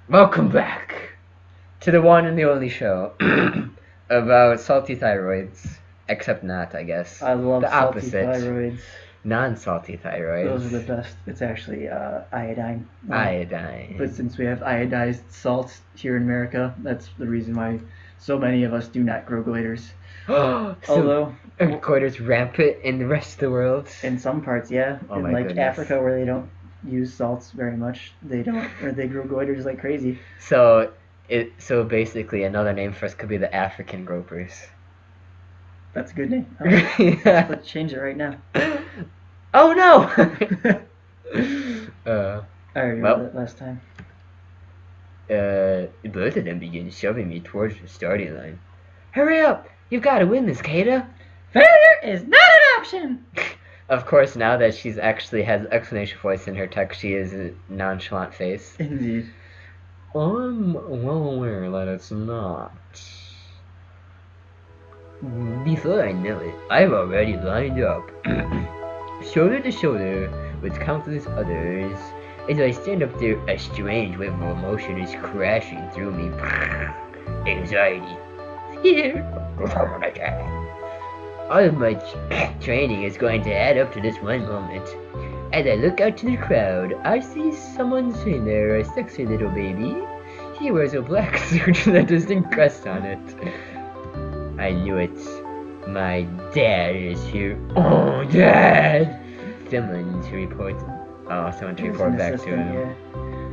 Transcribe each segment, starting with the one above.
Welcome back to the one and the only show about salty thyroids, except not, I guess. I love the salty opposite, thyroids. non-salty thyroids. Those are the best. It's actually iodine. Iodine. But since we have iodized salts here in America, that's the reason why so many of us do not grow goiters. Although goiters rampant in the rest of the world. In some parts, yeah. Oh in my like goodness. Africa, where they don't use salts very much, they don't, or they grow goiters like crazy. So basically, another name for us could be the African gropers. That's a good name. Yeah. Let's change it right now. Oh no! I already read it last time. Both of them begin shoving me towards the starting line. Hurry up! You've got to win this, Kaede! Failure is not an option! Of course, now that she's actually has exclamation voice in her text, she is a nonchalant face. Indeed. I'm well aware that it's not. Before I know it, I've already lined up, shoulder to shoulder with countless others. As I stand up there, a strange wave of emotion is crashing through me. Anxiety, fear, all of my training is going to add up to this one moment. As I look out to the crowd, I see someone sitting there, a sexy little baby. He wears a black suit with a distinct crest on it. I knew it. My dad is here. Oh, Dad! Someone to report back to him. Yeah.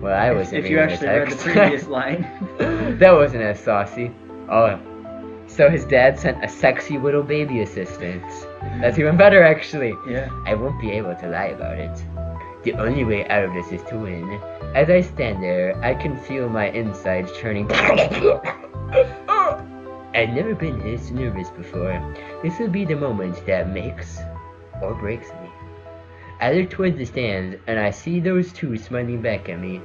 Well, I wasn't If you actually read the previous line. That wasn't as saucy. Oh, so his dad sent a sexy little baby assistant. That's even better, actually. Yeah. I won't be able to lie about it. The only way out of this is to win. As I stand there, I can feel my insides churning. I've never been this nervous before. This will be the moment that makes or breaks me. I look towards the stands and I see those two smiling back at me.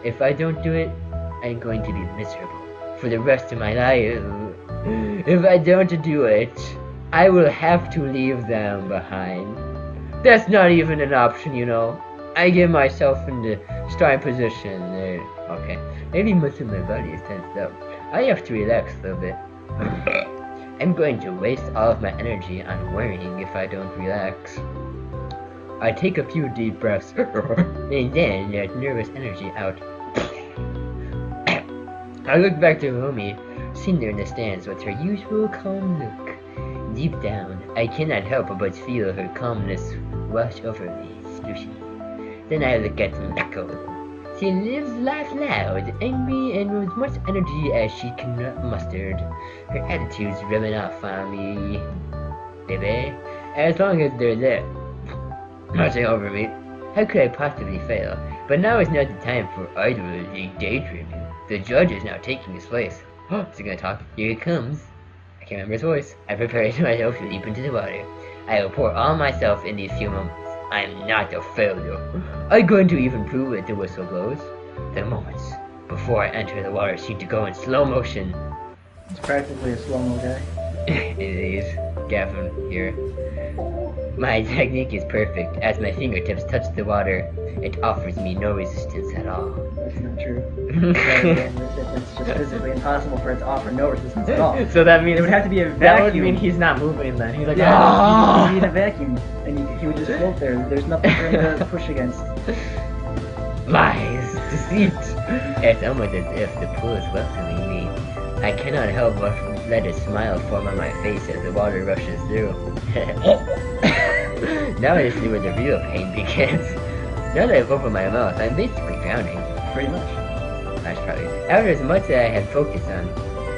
If I don't do it, I'm going to be miserable for the rest of my life. If I don't do it, I will have to leave them behind. That's not even an option, you know. I get myself in the starting position. Okay, maybe most of my body is tensed up. I have to relax a little bit. I'm going to waste all of my energy on worrying if I don't relax. I take a few deep breaths and then let nervous energy out. I look back to Romy, sitting there in the stands with her usual calm look. Deep down, I cannot help but feel her calmness wash over me, slushing. Then I look at Mako. She lives life loud, angry, and with much energy as she can muster. Her attitude's rubbing off on me, baby. As long as they're there, watching over me, how could I possibly fail? But now is not the time for idly daydreaming. The judge is now taking his place. Oh, is he gonna talk? Here it comes. I can't remember his voice. I prepared myself to leap into the water. I will pour all myself in these few moments. I am not a failure. I'm going to even prove it, the whistle blows. The moments before I enter the water seem to go in slow motion. It's practically a slow-mo guy. It is. Gavin here. My technique is perfect. As my fingertips touch the water, it offers me no resistance at all. That's not true. It's just physically impossible for it to offer no resistance at all. So that means It would have to be a vacuum. that would mean he's not moving then. He's like, yeah, he'd be in a vacuum, and he would just float there. There's nothing for him to push against. Lies, deceit. It's almost as if the pool is welcoming me. I cannot help but let a smile form on my face as the water rushes through. Now I see where the real pain begins. Now that I've opened my mouth, I'm basically drowning. Pretty much. That's probably. After as much as I had focused on,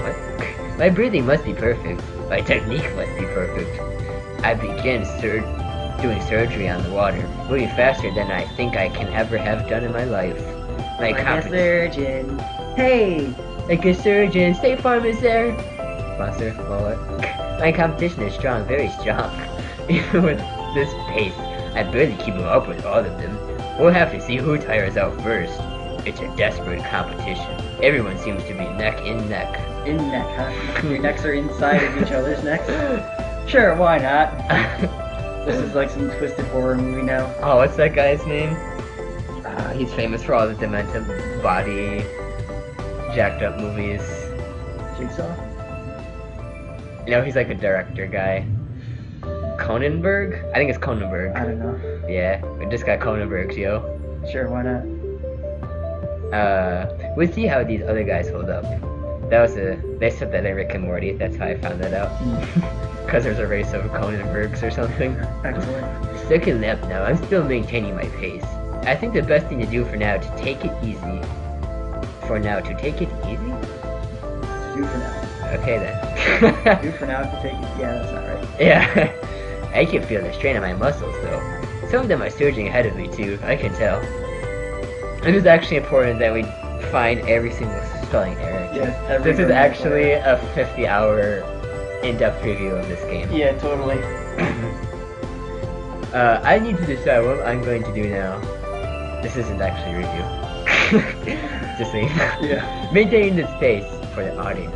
what? My breathing must be perfect. My technique must be perfect. I begin doing surgery on the water, moving faster than I think I can ever have done in my life. Like a surgeon. Hey! Like a surgeon. State Farm is there. Sponsor, wallet. My competition is strong, very strong. Even with this pace, I barely keep up with all of them. We'll have to see who tires out first. It's a desperate competition. Everyone seems to be neck in neck. In neck, huh? Your necks are inside of each other's necks? Sure, why not? This is like some twisted horror movie now. Oh, what's that guy's name? He's famous for all the demented body, jacked up movies. Jigsaw? You know, he's like a director guy. Cronenberg? I think it's Cronenberg. I don't know. Yeah, we just got Cronenbergs, yo. Sure, why not? We'll see how these other guys hold up. They said that in Rick and Morty, that's how I found that out. Because there's a race of Cronenbergs or something. Excellent. Second lap now, I'm still maintaining my pace. I think the best thing to do for now to take it easy. For now, to take it easy? Do for now. Okay then. Do for now to take it. Yeah, that's not right. Yeah. I can feel the strain on my muscles though. Some of them are surging ahead of me too, I can tell. It is actually important that we find every single spelling error. Yes, This is actually a 50-hour in-depth review of this game. Yeah, totally. I need to decide what I'm going to do now. This isn't actually a review. Just saying. Yeah. Maintaining this pace for the audience.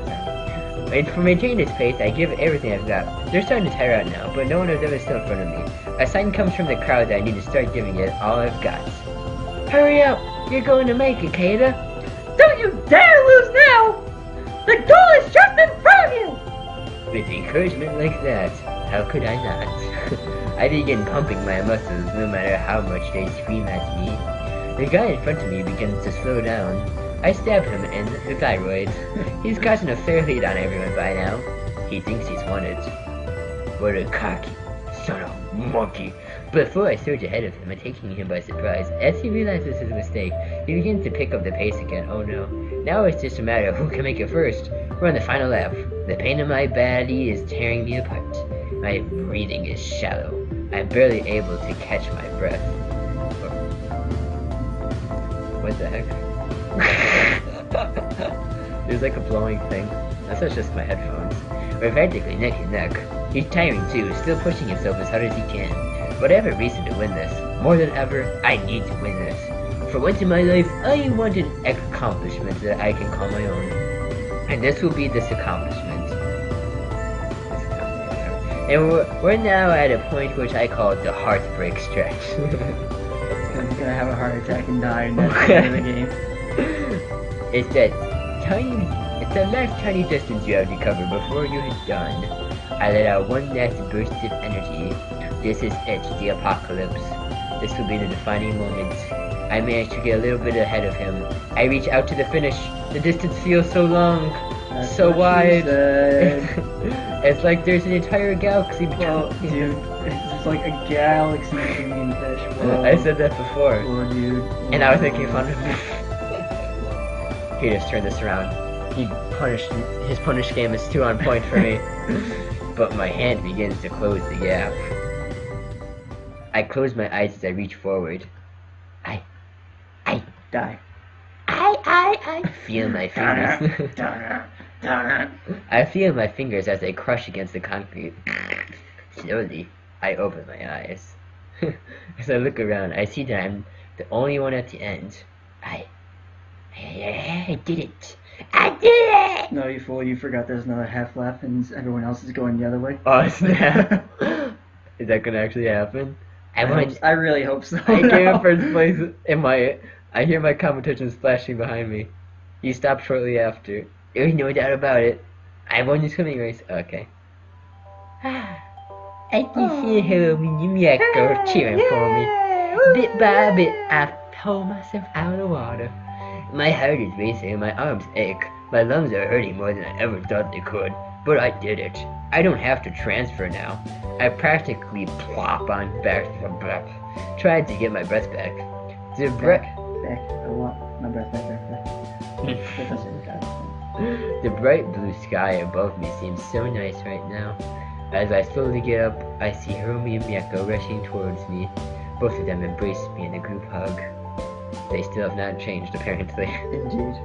And for maintaining this pace, I give it everything I've got. They're starting to tire out now, but no one has ever stood in front of me. A sign comes from the crowd that I need to start giving it all I've got. Hurry up! You're going to make it, Kaede! Don't you dare lose now! The goal is just in front of you! With encouragement like that, how could I not? I begin pumping my muscles no matter how much they scream at me. The guy in front of me begins to slow down. I stab him in the thyroid. He's gotten a fair lead on everyone by now. He thinks he's won it. What a cocky son of a monkey. Before I surge ahead of him and taking him by surprise, as he realizes his mistake, he begins to pick up the pace again. Oh no. Now it's just a matter of who can make it first. We're on the final lap. The pain in my body is tearing me apart. My breathing is shallow. I'm barely able to catch my breath. What the heck? There's like a blowing thing. That's just my headphones. We're practically neck and neck. He's tiring too, still pushing himself as hard as he can. But I have a reason to win this. More than ever, I need to win this. For once in my life, I want an accomplishment that I can call my own. And this will be this accomplishment. And we're now at a point which I call the heartbreak stretch. He's gonna have a heart attack and die, and that's the end of the game. It's that last tiny distance you have to cover before you're done. I let out one last burst of energy. This is it, the apocalypse. This will be the defining moment. I managed to get a little bit ahead of him. I reach out to the finish. The distance feels so long, That's so what wide. she said. It's like there's an entire galaxy between. Well, dude, it's like a galaxy between fish. Whoa. I said that before. Whoa, dude. And I was making fun of him. He just turned this around. His punish game is too on point for me. But my hand begins to close the gap. I close my eyes as I reach forward. I Die. I feel my fingers. I feel my fingers as they crush against the concrete. Slowly, I open my eyes. As I look around, I see that I'm the only one at the end. I did it! I did it! No, you fool, you forgot there's another half lap and everyone else is going the other way. Oh snap! Is that gonna actually happen? I really hope so. I came in first place I hear my competition splashing behind me. He stopped shortly after. There's no doubt about it. I won the swimming race. Okay. I can hear her when you Miyako cheering for me. Bit by bit, I pull myself out of the water. My heart is racing and my arms ache. My lungs are hurting more than I ever thought they could. But I did it. I don't have to transfer now. I practically plop on back, tried to get my breath back. The breath. Back. I want my breath back. That doesn't work out. The bright blue sky above me seems so nice right now. As I slowly get up, I see Hiromi and Miyako rushing towards me. Both of them embrace me in a group hug. They still have not changed, apparently. Indeed.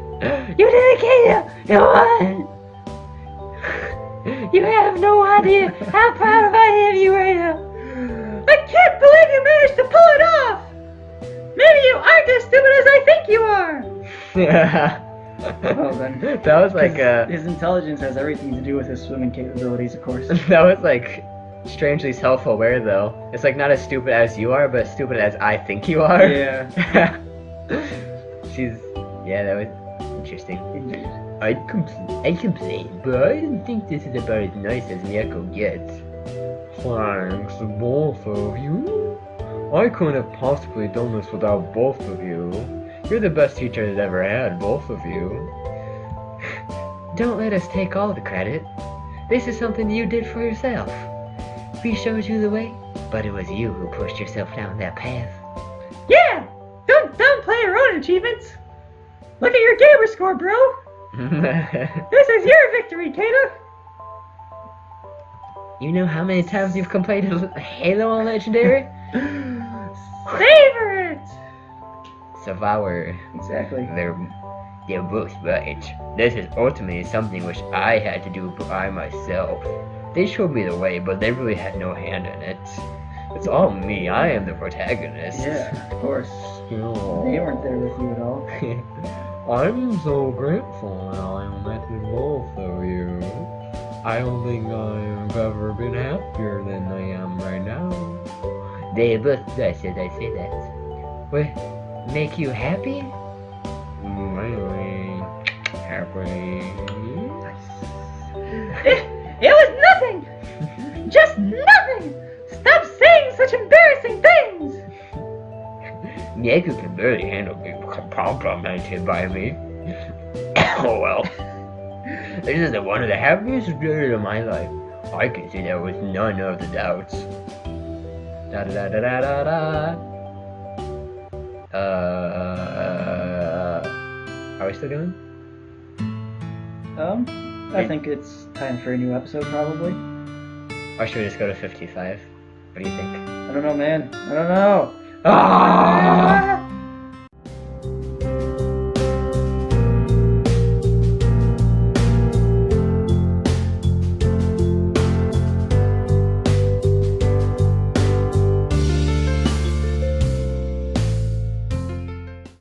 You did it, Kaede! You won! You have no idea how proud I am of you right now! I can't believe you managed to pull it off! Maybe you aren't as stupid as I think you are! Well then. That was like his intelligence has everything to do with his swimming capabilities, of course. That was like strangely self-aware though. It's like not as stupid as you are, but as stupid as I think you are. Yeah. Yeah, that was interesting. Indeed. I'd complain, but I don't think this is about as nice as Miyako gets. Thanks, both of you. I couldn't have possibly done this without both of you. You're the best teacher I've ever had, both of you. Don't let us take all the credit. This is something you did for yourself. We showed you the way, but it was you who pushed yourself down that path. Yeah! Don't downplay your own achievements! Look at your gamer score, bro! This is your victory, Kaede! You know how many times you've completed Halo on Legendary? Savor it! Savor. Exactly. They're both right. This is ultimately something which I had to do by myself. They showed me the way, but they really had no hand in it. It's all me. I am the protagonist. Yeah, of course. They weren't there with you at all. I'm so grateful I met both of you. I don't think I've ever been happier than I am right now. They both does as I say that. What? Make you happy? Really happy. It was nothing! Just nothing! Stop saying such embarrassing things! Miyako can barely handle being complimented by me. Oh well. This is one of the happiest days of my life. I can say that with none of the doubts. Da da da da da da. Are we still going? I think it's time for a new episode, probably. Or should we just go to 55? What do you think? I don't know, man. I don't know. Ah!